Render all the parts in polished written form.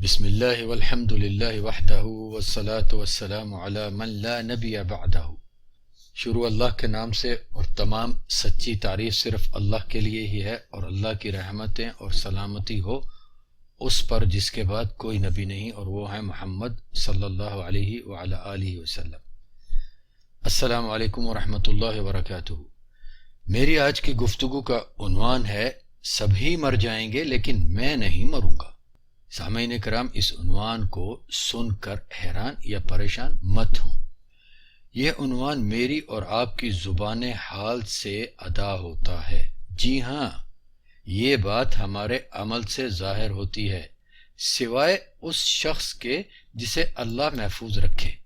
بسم اللہ والحمد للہ وحدہ والصلاة والسلام علی من لا نبی بعدہ۔ شروع اللہ کے نام سے، اور تمام سچی تعریف صرف اللہ کے لیے ہی ہے، اور اللہ کی رحمتیں اور سلامتی ہو اس پر جس کے بعد کوئی نبی نہیں، اور وہ ہے محمد صلی اللہ علیہ وعلی آلہ وسلم۔ السلام علیکم ورحمۃ اللہ وبرکاتہ۔ میری آج کی گفتگو کا عنوان ہے سبھی مر جائیں گے لیکن میں نہیں مروں گا۔ سامعین کرام، اس عنوان کو سن کر حیران یا پریشان مت ہوں۔ یہ عنوان میری اور آپ کی زبان حال سے ادا ہوتا ہے۔ جی ہاں، یہ بات ہمارے عمل سے ظاہر ہوتی ہے، سوائے اس شخص کے جسے اللہ محفوظ رکھے۔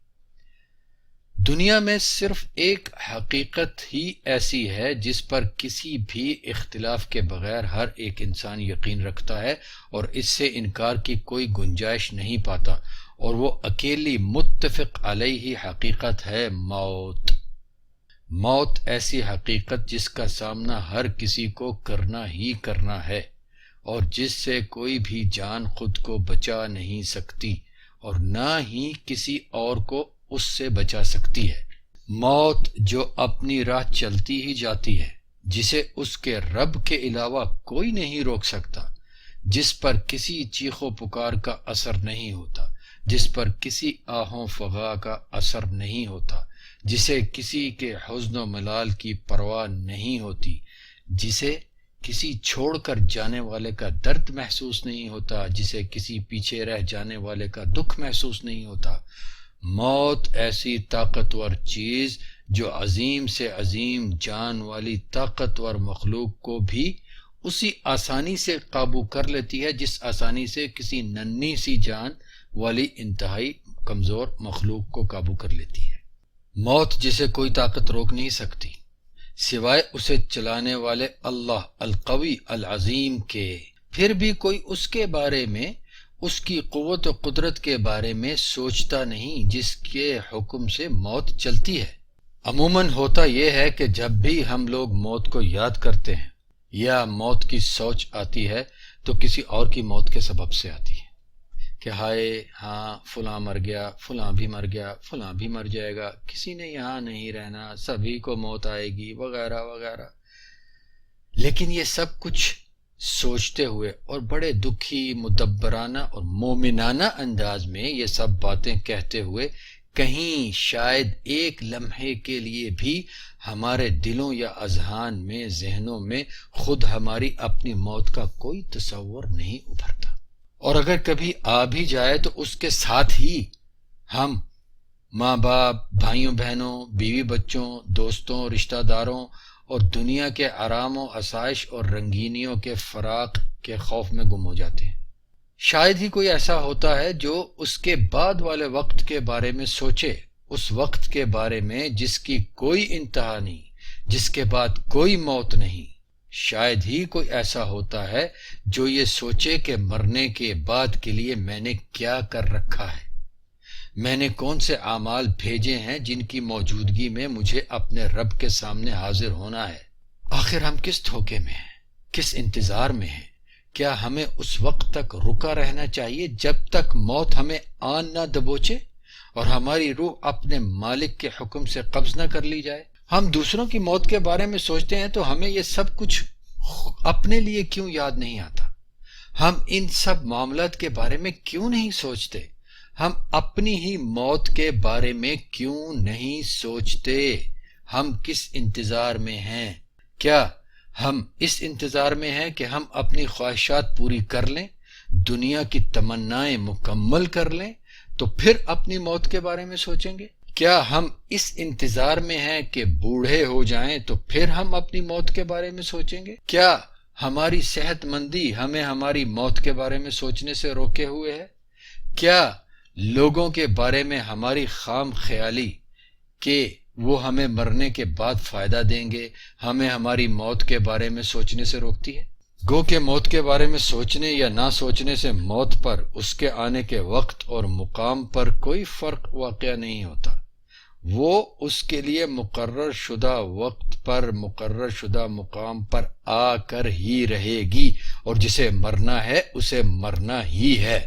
دنیا میں صرف ایک حقیقت ہی ایسی ہے جس پر کسی بھی اختلاف کے بغیر ہر ایک انسان یقین رکھتا ہے اور اس سے انکار کی کوئی گنجائش نہیں پاتا، اور وہ اکیلی متفق علیہ حقیقت ہے موت۔ موت ایسی حقیقت جس کا سامنا ہر کسی کو کرنا ہی کرنا ہے، اور جس سے کوئی بھی جان خود کو بچا نہیں سکتی اور نہ ہی کسی اور کو اس سے بچا سکتی ہے۔ موت جو اپنی راہ چلتی ہی جاتی ہے، جسے اس کے رب کے علاوہ کوئی نہیں روک سکتا، جس پر کسی چیخ و پکار کا اثر نہیں ہوتا، جس پر کسی آہوں فغاں کا اثر نہیں ہوتا، جسے کسی کے حزن و ملال کی پرواہ نہیں ہوتی، جسے کسی چھوڑ کر جانے والے کا درد محسوس نہیں ہوتا، جسے کسی پیچھے رہ جانے والے کا دکھ محسوس نہیں ہوتا۔ موت ایسی طاقتور چیز جو عظیم سے عظیم جان والی طاقتور مخلوق کو بھی اسی آسانی سے قابو کر لیتی ہے جس آسانی سے کسی ننھی سی جان والی انتہائی کمزور مخلوق کو قابو کر لیتی ہے۔ موت جسے کوئی طاقت روک نہیں سکتی سوائے اسے چلانے والے اللہ القوی العظیم کے۔ پھر بھی کوئی اس کے بارے میں، اس کی قوت و قدرت کے بارے میں سوچتا نہیں جس کے حکم سے موت چلتی ہے۔ عموماً ہوتا یہ ہے کہ جب بھی ہم لوگ موت کو یاد کرتے ہیں یا موت کی سوچ آتی ہے تو کسی اور کی موت کے سبب سے آتی ہے کہ ہائے ہاں فلاں مر گیا، فلاں بھی مر گیا، فلاں بھی مر جائے گا، کسی نے یہاں نہیں رہنا، سبھی کو موت آئے گی، وغیرہ وغیرہ۔ لیکن یہ سب کچھ سوچتے ہوئے اور بڑے دکھی مدبرانہ اور مومنانہ انداز میں یہ سب باتیں کہتے ہوئے کہیں شاید ایک لمحے کے لیے بھی ہمارے دلوں یا اذہان میں، ذہنوں میں خود ہماری اپنی موت کا کوئی تصور نہیں ابھرتا، اور اگر کبھی آ بھی جائے تو اس کے ساتھ ہی ہم ماں باپ، بھائیوں بہنوں، بیوی بچوں، دوستوں، رشتہ داروں اور دنیا کے آرام و آسائش اور رنگینیوں کے فراق کے خوف میں گم ہو جاتے ہیں۔ شاید ہی کوئی ایسا ہوتا ہے جو اس کے بعد والے وقت کے بارے میں سوچے، اس وقت کے بارے میں جس کی کوئی انتہا نہیں، جس کے بعد کوئی موت نہیں۔ شاید ہی کوئی ایسا ہوتا ہے جو یہ سوچے کہ مرنے کے بعد کے لیے میں نے کیا کر رکھا ہے، میں نے کون سے اعمال بھیجے ہیں جن کی موجودگی میں مجھے اپنے رب کے سامنے حاضر ہونا ہے۔ آخر ہم کس دھوکے میں ہیں، کس انتظار میں ہیں؟ کیا ہمیں اس وقت تک رکا رہنا چاہیے جب تک موت ہمیں آن نہ دبوچے اور ہماری روح اپنے مالک کے حکم سے قبض نہ کر لی جائے؟ ہم دوسروں کی موت کے بارے میں سوچتے ہیں تو ہمیں یہ سب کچھ اپنے لیے کیوں یاد نہیں آتا؟ ہم ان سب معاملات کے بارے میں کیوں نہیں سوچتے؟ ہم اپنی ہی موت کے بارے میں کیوں نہیں سوچتے؟ ہم کس انتظار میں ہیں؟ کیا ہم اس انتظار میں ہیں کہ ہم اپنی خواہشات پوری کر لیں، دنیا کی تمنائیں مکمل کر لیں تو پھر اپنی موت کے بارے میں سوچیں گے؟ کیا ہم اس انتظار میں ہیں کہ بوڑھے ہو جائیں تو پھر ہم اپنی موت کے بارے میں سوچیں گے؟ کیا ہماری صحت مندی ہمیں ہماری موت کے بارے میں سوچنے سے روکے ہوئے ہے؟ کیا لوگوں کے بارے میں ہماری خام خیالی کہ وہ ہمیں مرنے کے بعد فائدہ دیں گے ہمیں ہماری موت کے بارے میں سوچنے سے روکتی ہے؟ گو کہ موت کے بارے میں سوچنے یا نہ سوچنے سے موت پر، اس کے آنے کے وقت اور مقام پر کوئی فرق واقع نہیں ہوتا۔ وہ اس کے لیے مقرر شدہ وقت پر، مقرر شدہ مقام پر آ کر ہی رہے گی، اور جسے مرنا ہے اسے مرنا ہی ہے۔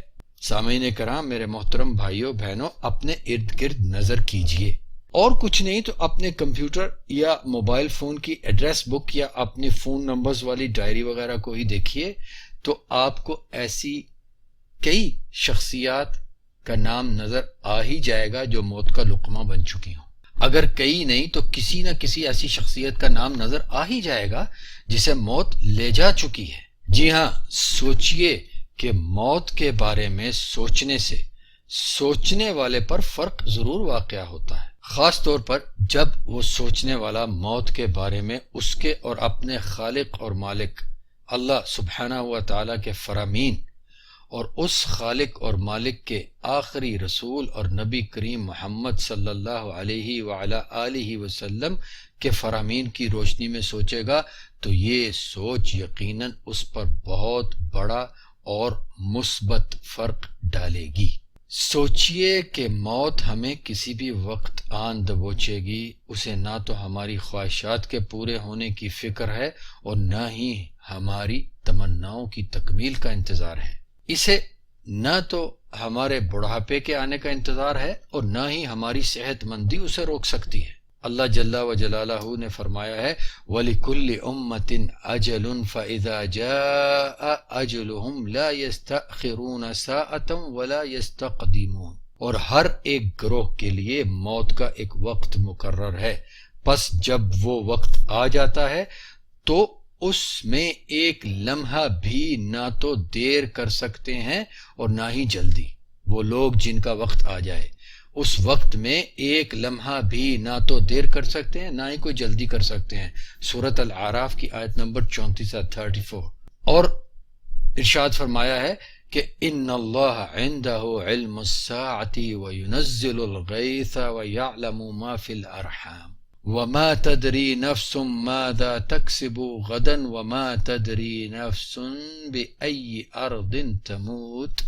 سامعین کرام، میرے محترم بھائیوں بہنوں، اپنے ارد گرد نظر کیجئے، اور کچھ نہیں تو اپنے کمپیوٹر یا موبائل فون کی ایڈریس بک یا اپنے فون نمبرز والی ڈائری وغیرہ کو ہی دیکھیے، تو آپ کو ایسی کئی شخصیات کا نام نظر آ ہی جائے گا جو موت کا لقمہ بن چکی ہوں۔ اگر کئی نہیں تو کسی نہ کسی ایسی شخصیت کا نام نظر آ ہی جائے گا جسے موت لے جا چکی ہے۔ جی ہاں، سوچئے کہ موت کے بارے میں سوچنے سے سوچنے والے پر فرق ضرور واقع ہوتا ہے، خاص طور پر جب وہ سوچنے والا موت کے بارے میں اس کے اور اپنے خالق اور مالک اللہ سبحانہ و تعالیٰ کے فرامین اور اس خالق اور مالک کے آخری رسول اور نبی کریم محمد صلی اللہ علیہ وعلا آلہ وسلم کے فرامین کی روشنی میں سوچے گا تو یہ سوچ یقیناً اس پر بہت بڑا اور مثبت فرق ڈالے گی۔ سوچئے کہ موت ہمیں کسی بھی وقت آن دبوچے گی، اسے نہ تو ہماری خواہشات کے پورے ہونے کی فکر ہے اور نہ ہی ہماری تمناؤں کی تکمیل کا انتظار ہے۔ اسے نہ تو ہمارے بڑھاپے کے آنے کا انتظار ہے اور نہ ہی ہماری صحت مندی اسے روک سکتی ہے۔ اللہ جل و جلالہ نے فرمایا ہے وَلِكُلِّ أُمَّةٍ أَجَلٌ فَإِذَا جَاءَ أَجَلُهُمْ لَا يَسْتَأْخِرُونَ سَاعَةً وَلَا يَسْتَقْدِمُونَ، اور ہر ایک گروہ کے لیے موت کا ایک وقت مقرر ہے، پس جب وہ وقت آ جاتا ہے تو اس میں ایک لمحہ بھی نہ تو دیر کر سکتے ہیں اور نہ ہی جلدی۔ وہ لوگ جن کا وقت آ جائے اس وقت میں ایک لمحہ بھی نہ تو دیر کر سکتے ہیں نہ ہی کوئی جلدی کر سکتے ہیں۔ سورۃ الاعراف کی آیت نمبر 34 اور ارشاد فرمایا ہے کہ ان اللہ عنده علم الساعۃ وینزل الغیث ویعلم ما فی الارحام وما تدری نفس ماذا تکسب غدا وما تدری نفس بأی ارض تموت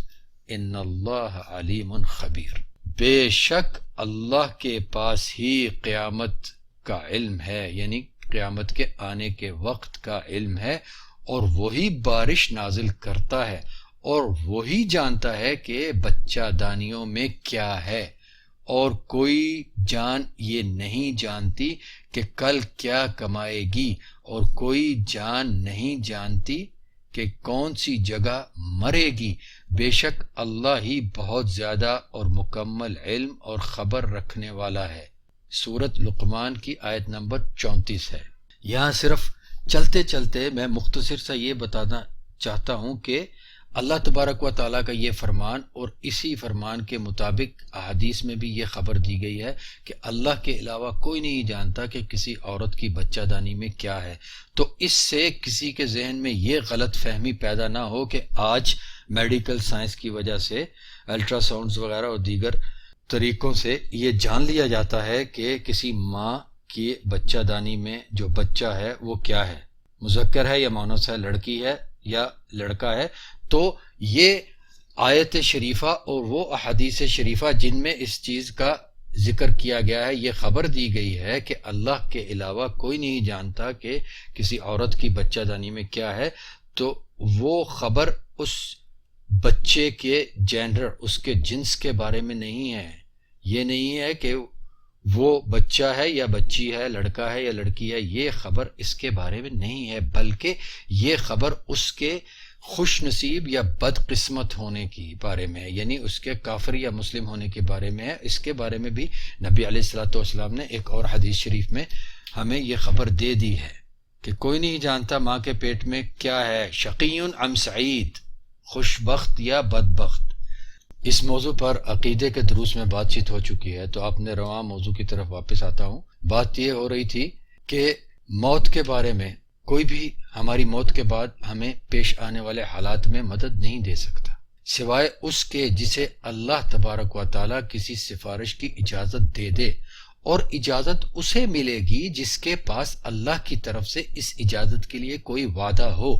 ان اللہ علیم خبیر۔ بے شک اللہ کے پاس ہی قیامت کا علم ہے، یعنی قیامت کے آنے کے وقت کا علم ہے، اور وہی بارش نازل کرتا ہے، اور وہی جانتا ہے کہ بچہ دانیوں میں کیا ہے، اور کوئی جان یہ نہیں جانتی کہ کل کیا کمائے گی، اور کوئی جان نہیں جانتی کہ کون سی جگہ مرے گی۔ بے شک اللہ ہی بہت زیادہ اور مکمل علم اور خبر رکھنے والا ہے۔ سورۃ لقمان کی آیت نمبر 34 ہے۔ یہاں صرف چلتے چلتے میں مختصر سا یہ بتانا چاہتا ہوں کہ اللہ تبارک و تعالیٰ کا یہ فرمان اور اسی فرمان کے مطابق احادیث میں بھی یہ خبر دی گئی ہے کہ اللہ کے علاوہ کوئی نہیں جانتا کہ کسی عورت کی بچہ دانی میں کیا ہے۔ تو اس سے کسی کے ذہن میں یہ غلط فہمی پیدا نہ ہو کہ آج میڈیکل سائنس کی وجہ سے الٹرا ساؤنڈز وغیرہ اور دیگر طریقوں سے یہ جان لیا جاتا ہے کہ کسی ماں کی بچہ دانی میں جو بچہ ہے وہ کیا ہے، مذکر ہے یا مؤنث ہے، لڑکی ہے یا لڑکا ہے۔ تو یہ آیت شریفہ اور وہ احادیث شریفہ جن میں اس چیز کا ذکر کیا گیا ہے، یہ خبر دی گئی ہے کہ اللہ کے علاوہ کوئی نہیں جانتا کہ کسی عورت کی بچہ دانی میں کیا ہے، تو وہ خبر اس بچے کے جینڈر، اس کے جنس کے بارے میں نہیں ہے۔ یہ نہیں ہے کہ وہ بچہ ہے یا بچی ہے، لڑکا ہے یا لڑکی ہے، یہ خبر اس کے بارے میں نہیں ہے، بلکہ یہ خبر اس کے خوش نصیب یا بد قسمت ہونے کے بارے میں ہے، یعنی اس کے کافر یا مسلم ہونے کے بارے میں ہے۔ اس کے بارے میں بھی نبی علیہ الصلوۃ والسلام نے ایک اور حدیث شریف میں ہمیں یہ خبر دے دی ہے کہ کوئی نہیں جانتا ماں کے پیٹ میں کیا ہے، شقی ام سعید، خوش بخت یا بدبخت۔ اس موضوع پر عقیدے کے دروس میں بات چیت ہو چکی ہے، تو اپنے رواں موضوع کی طرف واپس آتا ہوں۔ بات یہ ہو رہی تھی کہ موت کے بارے میں کوئی بھی ہماری موت کے بعد ہمیں پیش آنے والے حالات میں مدد نہیں دے سکتا سوائے اس کے جسے اللہ تبارک و تعالیٰ کسی سفارش کی اجازت دے دے، اور اجازت اسے ملے گی جس کے پاس اللہ کی طرف سے اس اجازت کے لیے کوئی وعدہ ہو،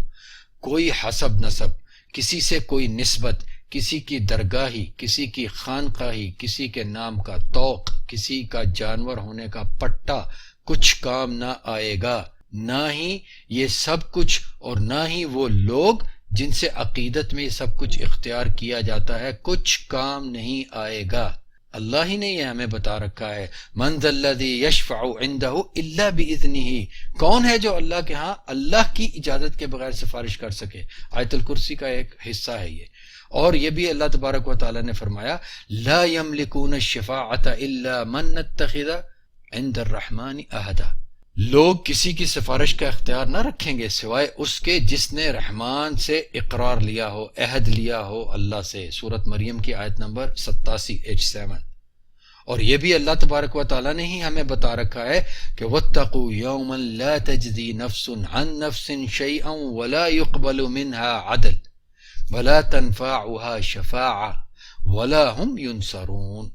کوئی حسب نسب، کسی سے کوئی نسبت، کسی کی درگاہی، کسی کی خانقاہی، کسی کے نام کا توق، کسی کا جانور ہونے کا پٹا کچھ کام نہ آئے گا، نہ ہی یہ سب کچھ اور نہ ہی وہ لوگ جن سے عقیدت میں یہ سب کچھ اختیار کیا جاتا ہے کچھ کام نہیں آئے گا۔ اللہ ہی نے یہ ہمیں بتا رکھا ہے، من ذا الذی یشفع عنده الا باذنہ، کون ہے جو اللہ کے ہاں اللہ کی اجازت کے بغیر سفارش کر سکے۔ آیت الکرسی کا ایک حصہ ہے یہ۔ اور یہ بھی اللہ تبارک و تعالی نے فرمایا لا یملکون الشفاعۃ الا من اتخذ عند الرحمن عہدا، لوگ کسی کی سفارش کا اختیار نہ رکھیں گے سوائے اس کے جس نے رحمان سے اقرار لیا ہو، عہد لیا ہو اللہ سے۔ سورۃ مریم کی آیت نمبر 87 H7۔ اور یہ بھی اللہ تبارک و تعالی نے ہی ہمیں بتا رکھا ہے کہ وَاتَّقُوا يَوْمًا لَا تَجْزِي نَفْسٌ عَن نَفْسٍ شَيْئًا وَلَا يُقْبَلُ مِنْهَا عَدْلٌ وَلَا تَنفَعُهَا شَفَاعَةٌ وَلَا هُمْ يُنصَرُونَ،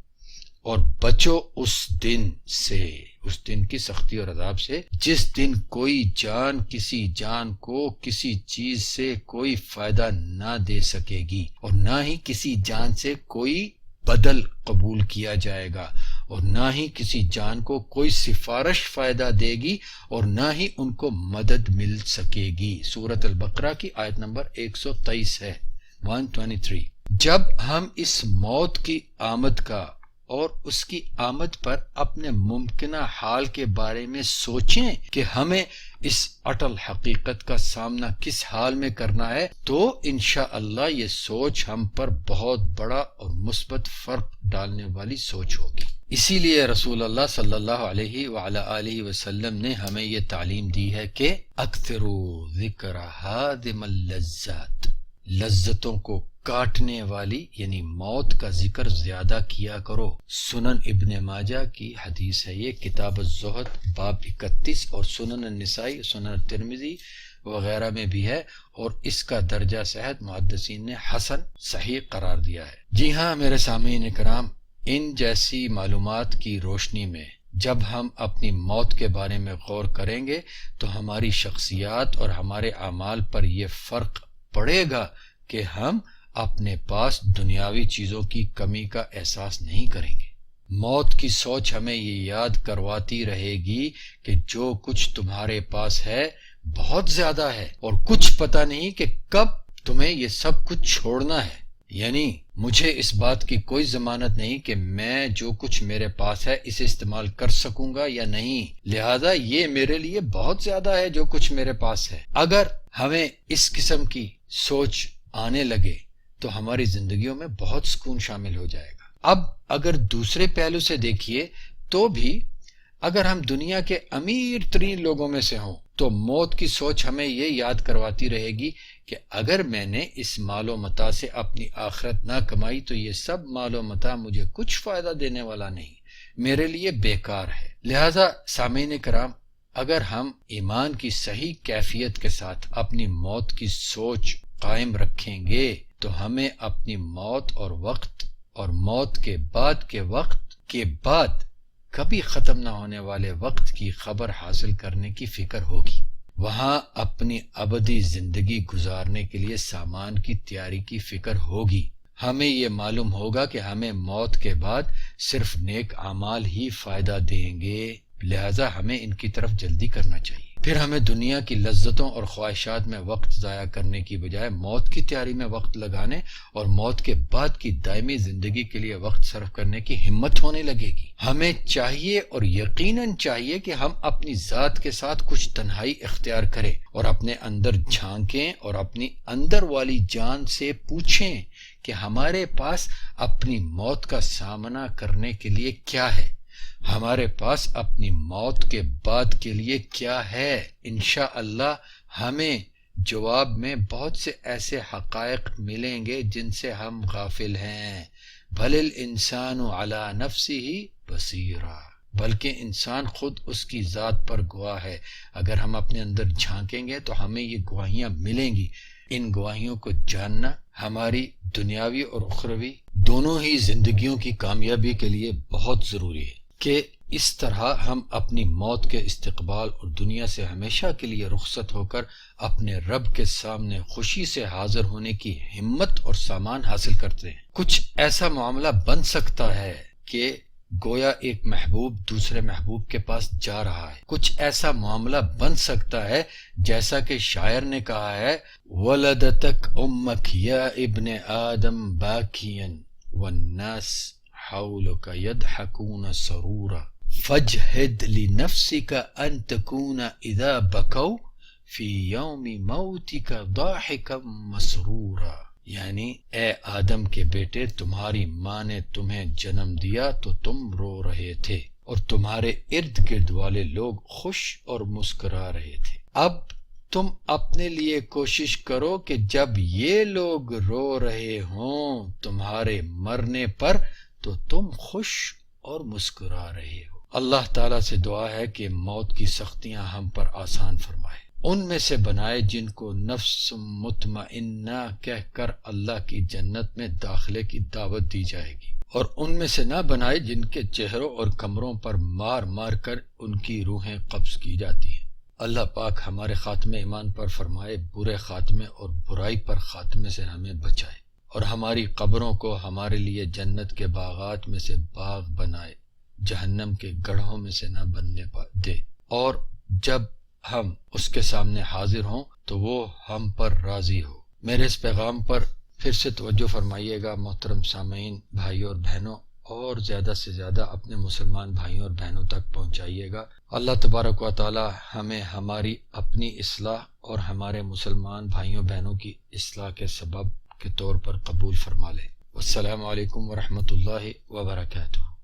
اور بچو اس دن سے، اس دن کی سختی اور عذاب سے جس دن کوئی جان کسی جان کو کسی چیز سے کوئی فائدہ نہ دے سکے گی، اور نہ ہی کسی جان سے کوئی بدل قبول کیا جائے گا، اور نہ ہی کسی جان کو کوئی سفارش فائدہ دے گی، اور نہ ہی ان کو مدد مل سکے گی۔ سورۃ البقرہ کی آیت نمبر 123 ہے 123۔ جب ہم اس موت کی آمد کا اور اس کی آمد پر اپنے ممکنہ حال کے بارے میں سوچیں کہ ہمیں اس اٹل حقیقت کا سامنا کس حال میں کرنا ہے، تو انشاءاللہ یہ سوچ ہم پر بہت بڑا اور مثبت فرق ڈالنے والی سوچ ہوگی۔ اسی لیے رسول اللہ صلی اللہ علیہ وعلی آلہ وسلم نے ہمیں یہ تعلیم دی ہے کہ اکثروا ذکر ہادم اللذات، لذتوں کو کاٹنے والی یعنی موت کا ذکر زیادہ کیا کرو۔ سنن ابن ماجہ کی حدیث ہے یہ، کتاب الزہد باب 31، اور سنن النسائی، سنن ترمذی وغیرہ میں بھی ہے، اور اس کا درجہ صحت محدثین نے حسن صحیح قرار دیا ہے۔ جی ہاں میرے سامعین کرام، ان جیسی معلومات کی روشنی میں جب ہم اپنی موت کے بارے میں غور کریں گے تو ہماری شخصیات اور ہمارے اعمال پر یہ فرق پڑے گا کہ ہم اپنے پاس دنیاوی چیزوں کی کمی کا احساس نہیں کریں گے۔ موت کی سوچ ہمیں یہ یاد کرواتی رہے گی کہ جو کچھ تمہارے پاس ہے بہت زیادہ ہے، اور کچھ پتہ نہیں کہ کب تمہیں یہ سب کچھ چھوڑنا ہے۔ یعنی مجھے اس بات کی کوئی ضمانت نہیں کہ میں جو کچھ میرے پاس ہے اسے استعمال کر سکوں گا یا نہیں، لہذا یہ میرے لیے بہت زیادہ ہے جو کچھ میرے پاس ہے۔ اگر ہمیں اس قسم کی سوچ آنے لگے تو ہماری زندگیوں میں بہت سکون شامل ہو جائے گا۔ اب اگر دوسرے پہلو سے دیکھیے تو بھی اگر ہم دنیا کے امیر ترین لوگوں میں سے ہوں تو موت کی سوچ ہمیں یہ یاد کرواتی رہے گی کہ اگر میں نے اس مال و متاع سے اپنی آخرت نہ کمائی تو یہ سب مال و متاع مجھے کچھ فائدہ دینے والا نہیں، میرے لیے بیکار ہے۔ لہذا سامعین کرام، اگر ہم ایمان کی صحیح کیفیت کے ساتھ اپنی موت کی سوچ قائم رکھیں گے تو ہمیں اپنی موت اور وقت اور موت کے بعد کے وقت کے بعد کبھی ختم نہ ہونے والے وقت کی خبر حاصل کرنے کی فکر ہوگی۔ وہاں اپنی ابدی زندگی گزارنے کے لیے سامان کی تیاری کی فکر ہوگی۔ ہمیں یہ معلوم ہوگا کہ ہمیں موت کے بعد صرف نیک اعمال ہی فائدہ دیں گے، لہذا ہمیں ان کی طرف جلدی کرنا چاہیے۔ پھر ہمیں دنیا کی لذتوں اور خواہشات میں وقت ضائع کرنے کی بجائے موت کی تیاری میں وقت لگانے اور موت کے بعد کی دائمی زندگی کے لیے وقت صرف کرنے کی ہمت ہونے لگے گی۔ ہمیں چاہیے اور یقیناً چاہیے کہ ہم اپنی ذات کے ساتھ کچھ تنہائی اختیار کریں اور اپنے اندر جھانکیں اور اپنی اندر والی جان سے پوچھیں کہ ہمارے پاس اپنی موت کا سامنا کرنے کے لیے کیا ہے، ہمارے پاس اپنی موت کے بعد کے لیے کیا ہے۔ انشاءاللہ ہمیں جواب میں بہت سے ایسے حقائق ملیں گے جن سے ہم غافل ہیں۔ بل الانسان علی نفسہ بصیرہ، بلکہ انسان خود اس کی ذات پر گواہ ہے۔ اگر ہم اپنے اندر جھانکیں گے تو ہمیں یہ گواہیاں ملیں گی۔ ان گواہیوں کو جاننا ہماری دنیاوی اور اخروی دونوں ہی زندگیوں کی کامیابی کے لیے بہت ضروری ہے کہ اس طرح ہم اپنی موت کے استقبال اور دنیا سے ہمیشہ کے لیے رخصت ہو کر اپنے رب کے سامنے خوشی سے حاضر ہونے کی ہمت اور سامان حاصل کرتے ہیں۔ کچھ ایسا معاملہ بن سکتا ہے کہ گویا ایک محبوب دوسرے محبوب کے پاس جا رہا ہے۔ کچھ ایسا معاملہ بن سکتا ہے جیسا کہ شاعر نے کہا ہے وَلَدَتَكْ أُمَّكْ يَا ابْنِ آدَمْ بَاكِيًا وَالنَّاسِ حَوْلُكَ يَضْحَكُونَ سَرُورًا فَاجْهِدْ لِنَفْسِكَ أَن تَكُونَ إِذَا بَكَوْا فِي يَوْمِ مَوْتِكَ ضَاحِكًا مَسْرُورًا، یعنی اے آدم کے بیٹے، تمہاری ماں نے تمہیں جنم دیا تو تم رو رہے تھے اور تمہارے ارد گرد والے لوگ خوش اور مسکرا رہے تھے۔ اب تم اپنے لیے کوشش کرو کہ جب یہ لوگ رو رہے ہوں تمہارے مرنے پر تو تم خوش اور مسکرا رہے ہو۔ اللہ تعالیٰ سے دعا ہے کہ موت کی سختیاں ہم پر آسان فرمائے، ان میں سے بنائے جن کو نفس مطمئنہ کہہ کر اللہ کی جنت میں داخلے کی دعوت دی جائے گی، اور ان میں سے نہ بنائے جن کے چہروں اور کمروں پر مار مار کر ان کی روحیں قبض کی جاتی ہیں۔ اللہ پاک ہمارے خاتمے ایمان پر فرمائے، برے خاتمے اور برائی پر خاتمے سے ہمیں بچائے، اور ہماری قبروں کو ہمارے لیے جنت کے باغات میں سے باغ بنائے، جہنم کے گڑھوں میں سے نہ بننے دے، اور جب ہم اس کے سامنے حاضر ہوں تو وہ ہم پر راضی ہو۔ میرے اس پیغام پر پھر سے توجہ فرمائیے گا محترم سامعین، بھائیوں اور بہنوں، اور زیادہ سے زیادہ اپنے مسلمان بھائیوں اور بہنوں تک پہنچائیے گا۔ اللہ تبارک و تعالی ہمیں ہماری اپنی اصلاح اور ہمارے مسلمان بھائیوں بہنوں کی اصلاح کے سبب کے طور پر قبول فرما لے۔ والسلام علیکم ورحمۃ اللہ وبرکاتہ۔